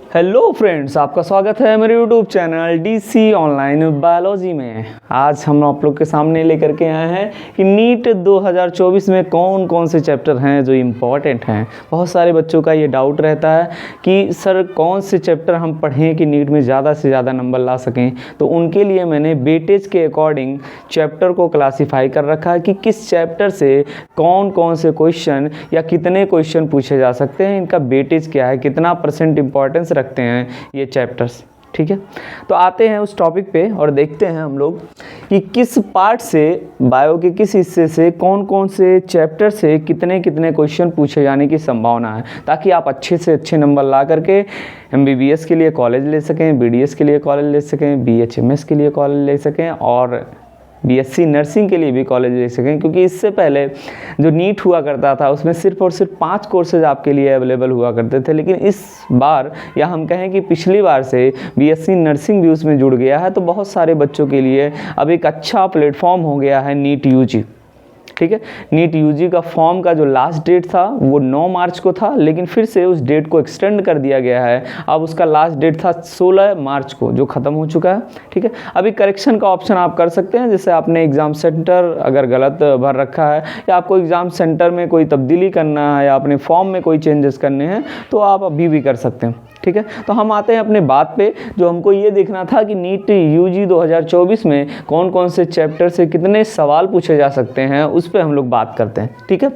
Hello friends, आपका स्वागत है मेरे YouTube channel DC online biology में। आज हम आप लोग के सामने लेकर के आए हैं कि नीट 2024 में कौन कौन से चैप्टर हैं जो इम्पॉर्टेंट हैं। बहुत सारे बच्चों का ये डाउट रहता है कि सर कौन से चैप्टर हम पढ़ें कि नीट में ज़्यादा से ज़्यादा नंबर ला सकें। तो उनके लिए मैंने वेटेज के अकॉर्डिंग चैप्टर को क्लासीफाई कर रखा है कि किस चैप्टर से कौन कौन से क्वेश्चन या कितने क्वेश्चन पूछे जा सकते हैं, इनका वेटेज क्या है, कितना % इम्पॉर्टेंस रखते हैं ये चैप्टर्स। ठीक है, तो आते हैं उस टॉपिक पे और देखते हैं हम लोग कि किस पार्ट से, बायो के किस हिस्से से कौन कौन से चैप्टर से कितने कितने क्वेश्चन पूछे जाने की संभावना है, ताकि आप अच्छे से अच्छे नंबर ला करके MBBS के लिए कॉलेज ले सकें, BDS के लिए कॉलेज ले सकें, BHMS के लिए कॉलेज ले सकें और BSc नर्सिंग के लिए भी कॉलेज ले सकें। क्योंकि इससे पहले जो नीट हुआ करता था उसमें सिर्फ और सिर्फ 5 कोर्सेज आपके लिए अवेलेबल हुआ करते थे, लेकिन इस बार या हम कहें कि पिछली बार से BSc नर्सिंग भी उसमें जुड़ गया है। तो बहुत सारे बच्चों के लिए अब एक अच्छा प्लेटफॉर्म हो गया है नीट UG। ठीक है, नीट UG का फॉर्म का जो लास्ट डेट था वो 9 मार्च को था, लेकिन फिर से उस डेट को एक्सटेंड कर दिया गया है। अब उसका लास्ट डेट था 16 मार्च को, जो ख़त्म हो चुका है। ठीक है, अभी करेक्शन का ऑप्शन आप कर सकते हैं, जैसे आपने एग्ज़ाम सेंटर अगर गलत भर रखा है या आपको एग्ज़ाम सेंटर में कोई तब्दीली करना है या अपने फॉर्म में कोई चेंजेस करने हैं तो आप अभी भी कर सकते हैं। ठीक है, तो हम आते हैं अपने बात पे। जो हमको ये देखना था कि नीट UG 2024 में कौन कौन से चैप्टर से कितने सवाल पूछे जा सकते हैं, उस पे हम लोग बात करते हैं। ठीक है,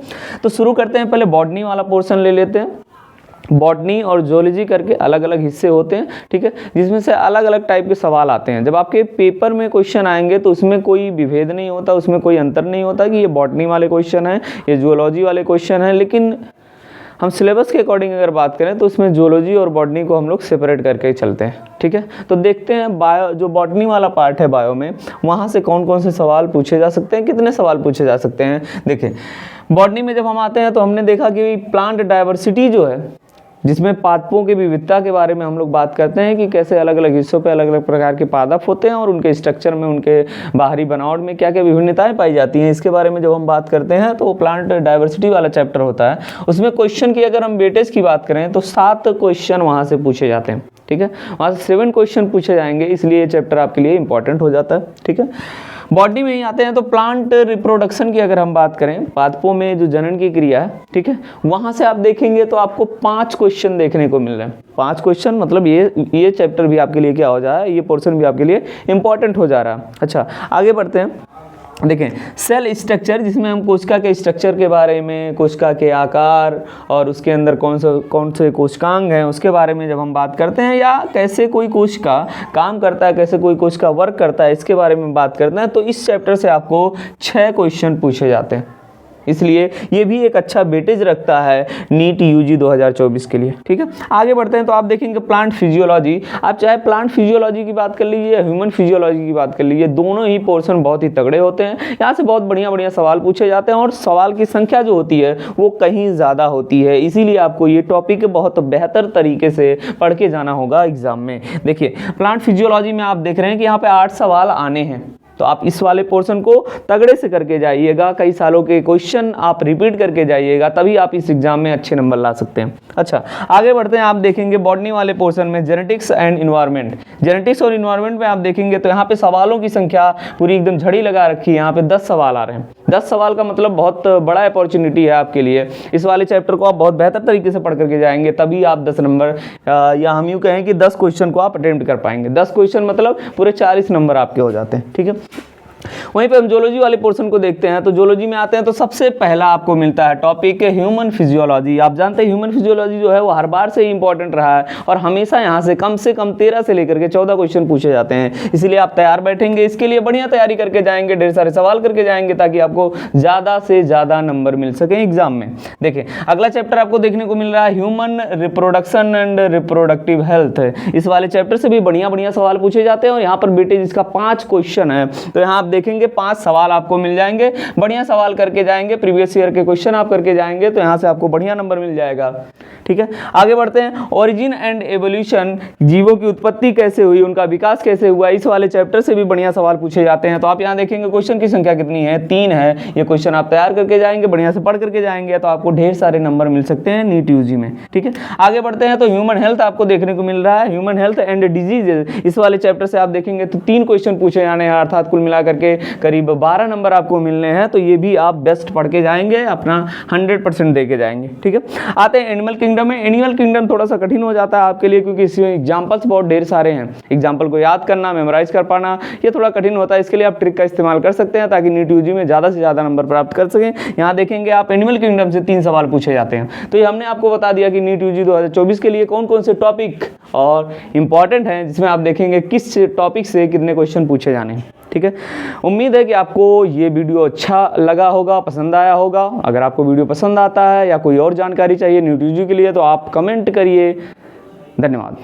तो शुरू करते हैं। पहले बॉटनी वाला पोर्शन ले लेते हैं। बॉटनी और जूलॉजी करके अलग अलग हिस्से होते हैं। ठीक है, जिसमें से अलग अलग टाइप के सवाल आते हैं। जब आपके पेपर में क्वेश्चन आएंगे तो उसमें कोई विभेद नहीं होता, उसमें कोई अंतर नहीं होता कि ये बॉटनी वाले क्वेश्चन हैं, ये जूलॉजी वाले क्वेश्चन हैं। लेकिन हम सिलेबस के अकॉर्डिंग अगर बात करें तो उसमें जूलॉजी और बॉटनी को हम लोग सेपरेट करके ही चलते हैं। ठीक है, तो देखते हैं बायो, जो बॉटनी वाला पार्ट है बायो में, वहाँ से कौन कौन से सवाल पूछे जा सकते हैं, कितने सवाल पूछे जा सकते हैं। देखिए, बॉटनी में जब हम आते हैं तो हमने देखा कि प्लांट डाइवर्सिटी जो है, जिसमें पादपों की विविधता के बारे में हम लोग बात करते हैं कि कैसे अलग अलग हिस्सों पे अलग अलग प्रकार के पादप होते हैं और उनके स्ट्रक्चर में, उनके बाहरी बनावट में क्या क्या विभिन्नताएं पाई जाती हैं, इसके बारे में जब हम बात करते हैं तो प्लांट डाइवर्सिटी वाला चैप्टर होता है। उसमें क्वेश्चन की अगर हम वेटेज की बात करें तो 7 क्वेश्चन वहाँ से पूछे जाते हैं। ठीक है, वहाँ से 7 क्वेश्चन पूछे जाएंगे, इसलिए ये चैप्टर आपके लिए इंपॉर्टेंट हो जाता है। ठीक है, बॉडी में ही आते हैं तो प्लांट रिप्रोडक्शन की अगर हम बात करें, पादपों में जो जनन की क्रिया है, ठीक है, वहाँ से आप देखेंगे तो आपको 5 क्वेश्चन देखने को मिल रहे हैं। 5 क्वेश्चन मतलब ये चैप्टर भी आपके लिए क्या हो जा रहा है, ये पोर्शन भी आपके लिए इंपॉर्टेंट हो जा रहा है। अच्छा, आगे बढ़ते हैं। देखें, सेल स्ट्रक्चर, जिसमें हम कोशिका के स्ट्रक्चर के बारे में, कोशिका के आकार और उसके अंदर कौन से कोशिकांग हैं उसके बारे में जब हम बात करते हैं, या कैसे कोई कोशिका काम करता है, कैसे कोई कोशिका वर्क करता है, इसके बारे में बात करते हैं, तो इस चैप्टर से आपको 6 क्वेश्चन पूछे जाते हैं। इसलिए ये भी एक अच्छा वेटेज रखता है नीट UG 2024 के लिए। ठीक है, आगे बढ़ते हैं तो आप देखेंगे प्लांट फिजियोलॉजी। आप चाहे प्लांट फिजियोलॉजी की बात कर लीजिए या ह्यूमन फिजियोलॉजी की बात कर लीजिए, दोनों ही पोर्शन बहुत ही तगड़े होते हैं। यहाँ से बहुत बढ़िया बढ़िया सवाल पूछे जाते हैं और सवाल की संख्या जो होती है वो कहीं ज़्यादा होती है। इसीलिए आपको ये टॉपिक बहुत बेहतर तरीके से पढ़ के जाना होगा एग्जाम में। देखिए, प्लांट फिजियोलॉजी में आप देख रहे हैं कि यहाँ पे 8 सवाल आने हैं, तो आप इस वाले पोर्शन को तगड़े से करके जाइएगा, कई सालों के क्वेश्चन आप रिपीट करके जाइएगा, तभी आप इस एग्जाम में अच्छे नंबर ला सकते हैं। अच्छा, आगे बढ़ते हैं। आप देखेंगे बॉटनी वाले पोर्शन में जेनेटिक्स एंड इन्वायरमेंट। जेनेटिक्स और इन्वायरमेंट में आप देखेंगे तो यहाँ पे सवालों की संख्या पूरी एकदम झड़ी लगा रखी है। यहाँ पे 10 सवाल आ रहे हैं। 10 सवाल का मतलब बहुत बड़ा अपॉर्चुनिटी है आपके लिए। इस वाले चैप्टर को आप बहुत बेहतर तरीके से पढ़ करके जाएंगे, तभी आप 10 नंबर या हम यूँ कहें कि 10 क्वेश्चन को आप अटेम्प्ट कर पाएंगे। 10 क्वेश्चन मतलब पूरे 40 नंबर आपके हो जाते हैं। ठीक है, वहीं पे हम जूलॉजी वाले पोर्शन को देखते हैं। तो जूलॉजी में आते हैं तो सबसे पहला आपको मिलता है टॉपिक ह्यूमन फिजियोलॉजी। आप जानते हैं ह्यूमन फिजियोलॉजी जो है वो हर बार से ही इंपॉर्टेंट रहा है और हमेशा यहाँ से कम 13 से लेकर के 14 क्वेश्चन पूछे जाते हैं। इसलिए आप तैयार बैठेंगे, इसके लिए बढ़िया तैयारी करके जाएंगे, ढेर सारे सवाल करके जाएंगे, ताकि आपको ज़्यादा से ज़्यादा नंबर मिल सके एग्जाम में। देखिए, अगला चैप्टर आपको देखने को मिल रहा है human reproduction and reproductive health. इस वाले चैप्टर से भी बढ़िया बढ़िया सवाल पूछे जाते हैं और यहाँ पर बेटे जिसका 5 क्वेश्चन है। तो यहाँ आप देखेंगे देखेंगे 5 सवाल आपको मिल जाएंगे, बढ़िया सवाल करके जाएंगे, प्रीवियस ईयर के क्वेश्चन आप करके जाएंगे तो यहाँ से आपको बढ़िया नंबर मिल जाएगा। ठीक है, आगे बढ़ते हैं। ओरिजिन एंड एवोल्यूशन, जीवों की उत्पत्ति कैसे हुई, उनका विकास कैसे हुआ, इस वाले चैप्टर से भी बढ़िया सवाल पूछे जाते हैं। तो आप यहाँ देखेंगे क्वेश्चन की संख्या कितनी है, 3 है। ये क्वेश्चन आप तैयार करके जाएंगे, बढ़िया से पढ़ करके जाएंगे तो आपको ढेर सारे नंबर मिल सकते हैं नीट यूजी में। ठीक है, आगे बढ़ते हैं। तो ह्यूमन हेल्थ आपको देखने को मिल रहा है, ह्यूमन हेल्थ एंड डिजीजेज, इस वाले चैप्टर से आप देखेंगे तो 3 क्वेश्चन पूछे जाने हैं, अर्थात कुल मिलाकर के करीब 12 नंबर आपको मिलने हैं। तो ये भी आप बेस्ट पढ़ के जाएंगे, अपना 100% दे के जाएंगे। ठीक है, आते हैं एनिमल किंगडम में। एनिमल किंगडम थोड़ा सा कठिन हो जाता है आपके लिए, क्योंकि इसमें एग्जाम्पल्स बहुत ढेर सारे हैं। एग्जाम्पल को याद करना, मेमोराइज कर पाना, ये थोड़ा कठिन होता है। इसके लिए आप ट्रिक का इस्तेमाल कर सकते हैं ताकि नीट यूजी में ज़्यादा से ज़्यादा नंबर प्राप्त कर सकें। यहाँ देखेंगे आप एनिमल किंगडम से 3 सवाल पूछे जाते हैं। तो ये हमने आपको बता दिया कि नीट यूजी 2024 के लिए कौन कौन से टॉपिक और इंपॉर्टेंट हैं, जिसमें आप देखेंगे किस टॉपिक से कितने क्वेश्चन पूछे जाने हैं। ठीक है, उम्मीद है कि आपको ये वीडियो अच्छा लगा होगा, पसंद आया होगा। अगर आपको वीडियो पसंद आता है या कोई और जानकारी चाहिए नीट यूजी के लिए तो आप कमेंट करिए। धन्यवाद।